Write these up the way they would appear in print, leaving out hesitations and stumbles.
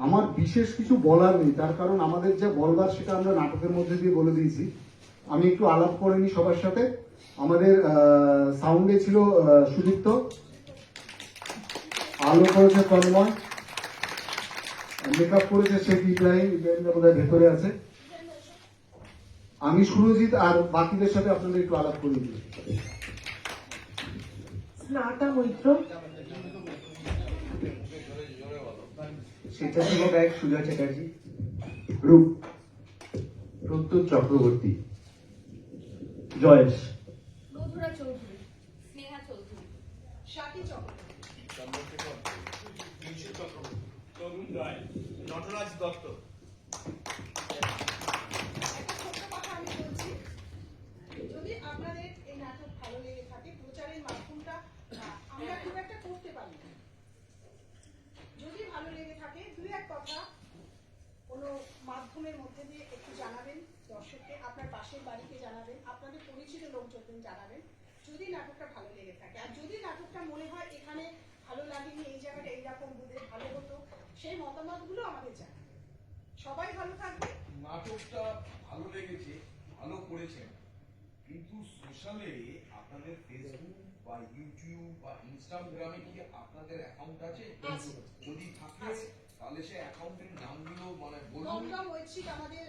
আমার বিশেষ কিছু বলার নেই, তার কারণ আমাদের যা বলবার সেটা আমরা নাটকের মধ্যে দিয়ে বলে দিয়েছি। আমি একটু আলাপ করে নিই সবার সাথে। আমাদের সাউন্ডে ছিল সুদীপ্ত, আলো করেছে তন্ময়, মেকআপ করেছে শেখ ইব্রাহিম, ইব্রাহিমটা বোধহয় ভেতরে আছে। আমি সুরজিৎ, আর বাকিদের সাথে আপনাদের একটু আলাপ করে দিই। স্নাতা মৈত্র, স্বেচ্ছাসেবক এক সুজয় চ্যাটার্জি, রূপ, প্রত্যুত চক্রবর্তী, জয়েশ, মধুরা চৌধুরী, স্নেহা চৌধুরী, সাথী চক্রবর্তী, চন্দ্রশেখর, বিশু চক্রবর্তী, তরুণ রায়, নটরাজ দত্ত। একটা ছোট্ট কথা আমি বলছি, যদি আপনাদের এই নাটক ভালো লেগে থাকে, প্রচারের মাধ্যমটা আমরা খুব একটা করতে পারি না। যদি ভালো লেগে থাকে দুই এক কথা কোনো মাধ্যমের মধ্যে দিয়ে একটু জানাবেন দর্শককে, আপনার পাশের বাড়িতে জানাবেন, আপনাদের পরিচিত লোকজনকে জানাবেন যদি নাটকটা ভালো লেগে থাকে। আর যদি নাটকটা মনে হয় এখানে ভালো লাগেনি, এই জায়গাটা এইরকম বুঝে ভালো হতো, সেই মতামতগুলো আমাদের জানাবেন। সবাই ভালো থাকবে। নাটকটা ভালো লেগেছে, ভালো করেছেন, কিন্তু সোশ্যালে আপনাদের ফেসবুক বা ইউটিউব বা ইনস্টাগ্রামে কি আপনাদের অ্যাকাউন্ট আছে? যদি থাকে তাহলে সে অ্যাকাউন্টের নামগুলো মানে বলুন। দমদম ওয়েবসাইট আমাদের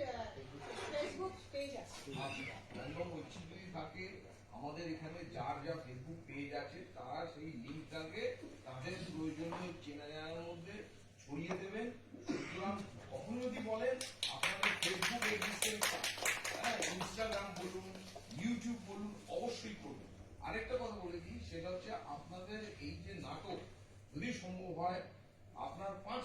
ফেসবুক পেজ আছে। আচ্ছা, দমদম ওয়েবসাইট যদি থাকে, আমাদের এখানে যার যা ফেসবুক পেজ আছে তারা সেই লিঙ্কটাকে তাদের প্রয়োজনীয় চেনা জানার মধ্যে ছড়িয়ে দেবেন। সুতরাং কখনো যদি বলেন আপনাদের ফেসবুক এক্সিস্টেন্সটা, হ্যাঁ, ইনস্টাগ্রাম বলুন, ইউটিউব বলুন, অবশ্যই করুন। আরেকটা কথা বলে দিই, সেটা হচ্ছে আপনাদের এই যে নাটক যদি সম্ভব হয় আপনার 5